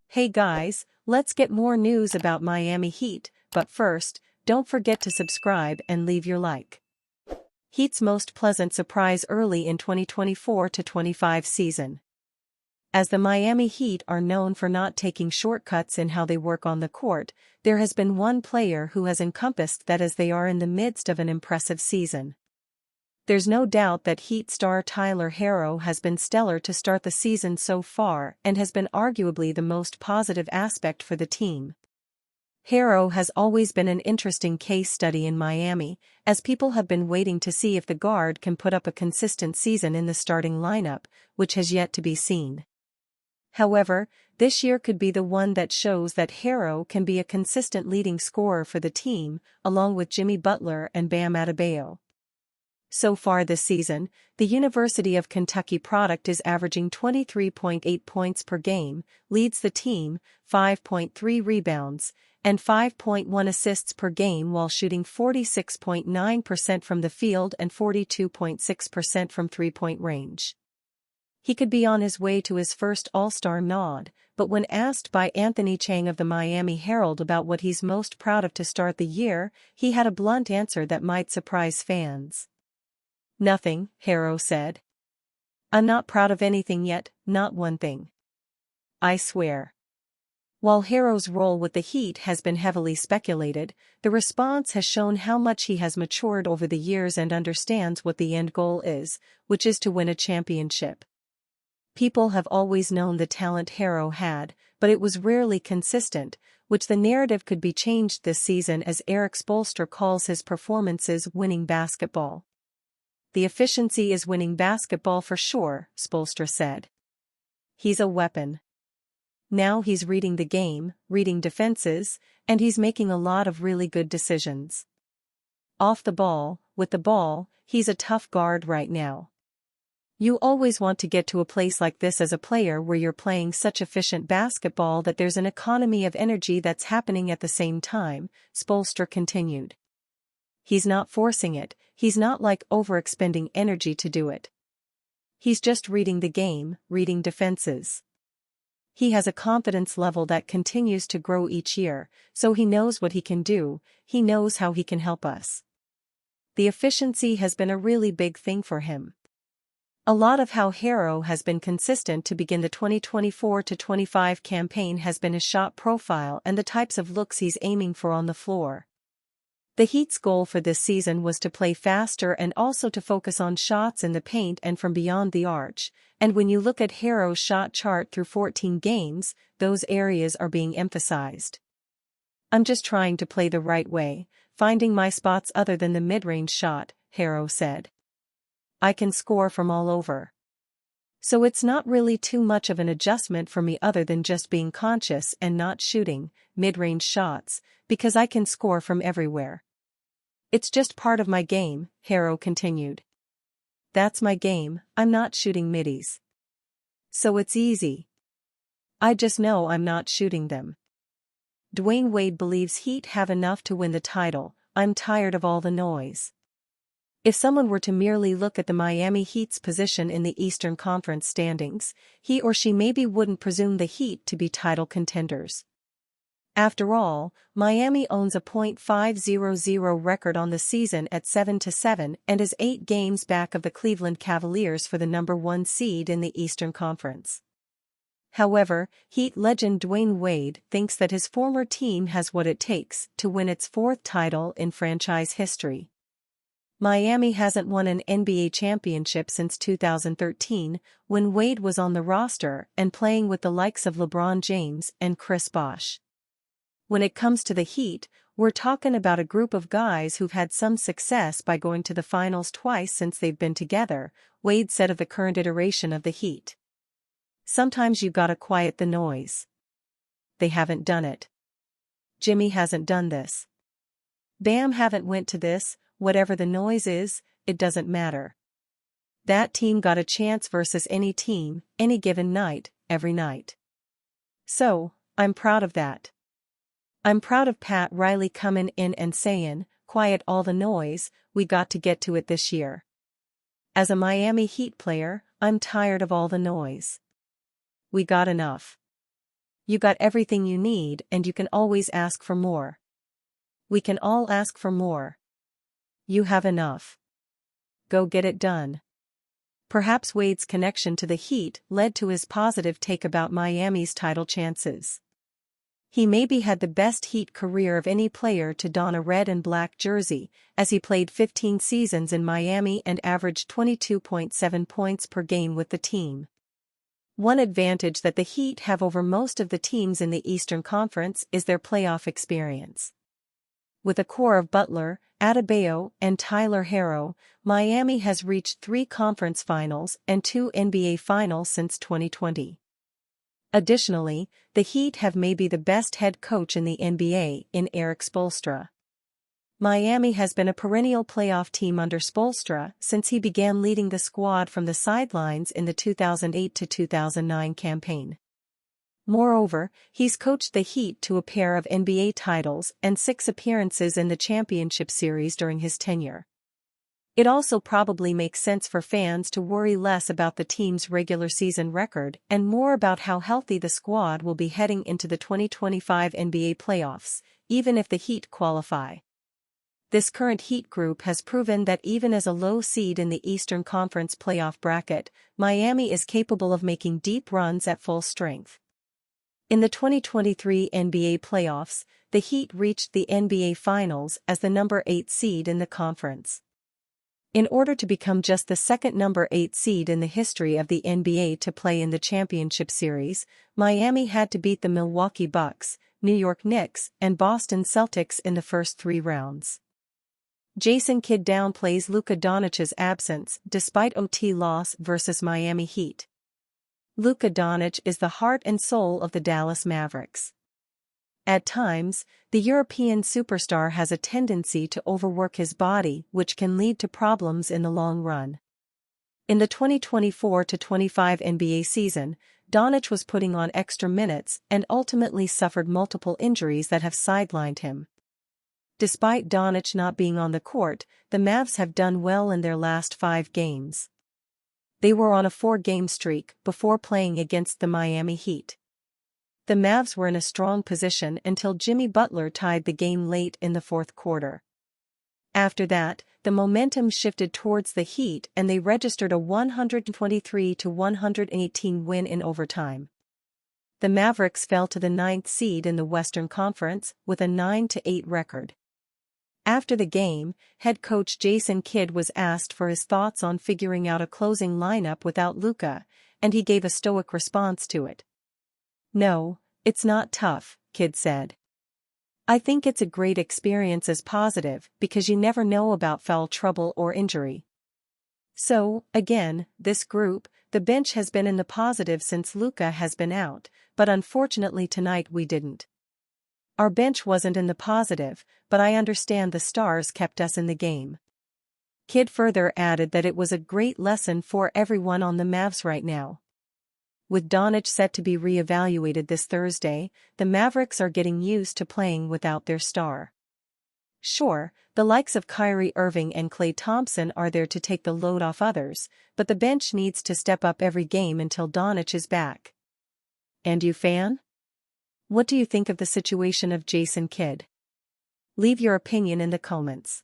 Hey guys, let's get more news about Miami Heat, but first, don't forget to subscribe and leave your like. Heat's most pleasant surprise early in 2024-25 season. As the Miami Heat are known for not taking shortcuts in how they work on the court, there has been one player who has encompassed that as they are in the midst of an impressive season. There's no doubt that Heat star Tyler Herro has been stellar to start the season so far and has been arguably the most positive aspect for the team. Herro has always been an interesting case study in Miami, as people have been waiting to see if the guard can put up a consistent season in the starting lineup, which has yet to be seen. However, this year could be the one that shows that Herro can be a consistent leading scorer for the team, along with Jimmy Butler and Bam Adebayo. So far this season, the University of Kentucky product is averaging 23.8 points per game, leads the team, 5.3 rebounds, and 5.1 assists per game while shooting 46.9% from the field and 42.6% from three-point range. He could be on his way to his first All-Star nod, but when asked by Anthony Chang of the Miami Herald about what he's most proud of to start the year, he had a blunt answer that might surprise fans. "Nothing," Herro said. "I'm not proud of anything yet, not one thing. I swear." While Herro's role with the Heat has been heavily speculated, the response has shown how much he has matured over the years and understands what the end goal is, which is to win a championship. People have always known the talent Herro had, but it was rarely consistent, which the narrative could be changed this season as Eric Spoelstra calls his performances winning basketball. "The efficiency is winning basketball for sure," Spoelstra said. "He's a weapon. Now he's reading the game, reading defenses, and he's making a lot of really good decisions. Off the ball, with the ball, he's a tough guard right now. You always want to get to a place like this as a player where you're playing such efficient basketball that there's an economy of energy that's happening at the same time," Spoelstra continued. "He's not forcing it, he's not overexpending energy to do it. He's just reading the game, reading defenses. He has a confidence level that continues to grow each year, so he knows what he can do, he knows how he can help us. The efficiency has been a really big thing for him. A lot of how Herro has been consistent to begin the 2024-25 campaign has been his shot profile and the types of looks he's aiming for on the floor. The Heat's goal for this season was to play faster and also to focus on shots in the paint and from beyond the arch, and when you look at Herro's shot chart through 14 games, those areas are being emphasized. "I'm just trying to play the right way, finding my spots other than the mid-range shot," Herro said. "I can score from all over. So it's not really too much of an adjustment for me other than just being conscious and not shooting mid-range shots, because I can score from everywhere. It's just part of my game," Herro continued. "That's my game, I'm not shooting middies. So it's easy. I just know I'm not shooting them. Dwyane Wade believes Heat have enough to win the title, I'm tired of all the noise." If someone were to merely look at the Miami Heat's position in the Eastern Conference standings, he or she maybe wouldn't presume the Heat to be title contenders. After all, Miami owns a .500 record on the season at 7-7 and is 8 games back of the Cleveland Cavaliers for the number 1 seed in the Eastern Conference. However, Heat legend Dwyane Wade thinks that his former team has what it takes to win its 4th title in franchise history. Miami hasn't won an NBA championship since 2013, when Wade was on the roster and playing with the likes of LeBron James and Chris Bosh. When it comes to the Heat, we're talking about a group of guys who've had some success by going to the finals twice since they've been together, Wade said of the current iteration of the Heat. "Sometimes you gotta quiet the noise. They haven't done it. Jimmy hasn't done this. Bam haven't went to this. Whatever the noise is, it doesn't matter. That team got a chance versus any team, any given night, every night. So, I'm proud of that. I'm proud of Pat Riley coming in and saying, quiet all the noise, we got to get to it this year. As a Miami Heat player, I'm tired of all the noise. We got enough. You got everything you need and you can always ask for more. We can all ask for more. You have enough. Go get it done. Perhaps Wade's connection to the Heat led to his positive take about Miami's title chances. He maybe had the best Heat career of any player to don a red and black jersey, as he played 15 seasons in Miami and averaged 22.7 points per game with the team. One advantage that the Heat have over most of the teams in the Eastern Conference is their playoff experience. With a core of Butler, Adebayo, and Tyler Herro, Miami has reached 3 conference finals and 2 NBA finals since 2020. Additionally, the Heat have maybe the best head coach in the NBA in Erik Spoelstra. Miami has been a perennial playoff team under Spoelstra since he began leading the squad from the sidelines in the 2008 to 2009 campaign. Moreover, he's coached the Heat to a pair of NBA titles and 6 appearances in the championship series during his tenure. It also probably makes sense for fans to worry less about the team's regular season record and more about how healthy the squad will be heading into the 2025 NBA playoffs, even if the Heat qualify. This current Heat group has proven that even as a low seed in the Eastern Conference playoff bracket, Miami is capable of making deep runs at full strength. In the 2023 NBA playoffs, the Heat reached the NBA Finals as the number 8 seed in the conference. In order to become just the second number 8 seed in the history of the NBA to play in the championship series, Miami had to beat the Milwaukee Bucks, New York Knicks, and Boston Celtics in the first 3 rounds. Jason Kidd downplays Luka Doncic's absence despite OT loss versus Miami Heat. Luka Doncic is the heart and soul of the Dallas Mavericks. At times, the European superstar has a tendency to overwork his body, which can lead to problems in the long run. In the 2024-25 NBA season, Doncic was putting on extra minutes and ultimately suffered multiple injuries that have sidelined him. Despite Doncic not being on the court, the Mavs have done well in their last 5 games. They were on a 4-game streak before playing against the Miami Heat. The Mavs were in a strong position until Jimmy Butler tied the game late in the 4th quarter. After that, the momentum shifted towards the Heat and they registered a 123-118 win in overtime. The Mavericks fell to the 9th seed in the Western Conference with a 9-8 record. After the game, head coach Jason Kidd was asked for his thoughts on figuring out a closing lineup without Luka, and he gave a stoic response to it. "No, it's not tough," Kidd said. "I think it's a great experience as positive because you never know about foul trouble or injury." So, again, this group, the bench has been in the positive since Luka has been out, but unfortunately tonight we didn't. Our bench wasn't in the positive, but I understand the stars kept us in the game. Kidd further added that it was a great lesson for everyone on the Mavs right now. With Doncic set to be re-evaluated this Thursday, the Mavericks are getting used to playing without their star. Sure, the likes of Kyrie Irving and Klay Thompson are there to take the load off others, but the bench needs to step up every game until Doncic is back. And you, fan? What do you think of the situation of Jason Kidd? Leave your opinion in the comments.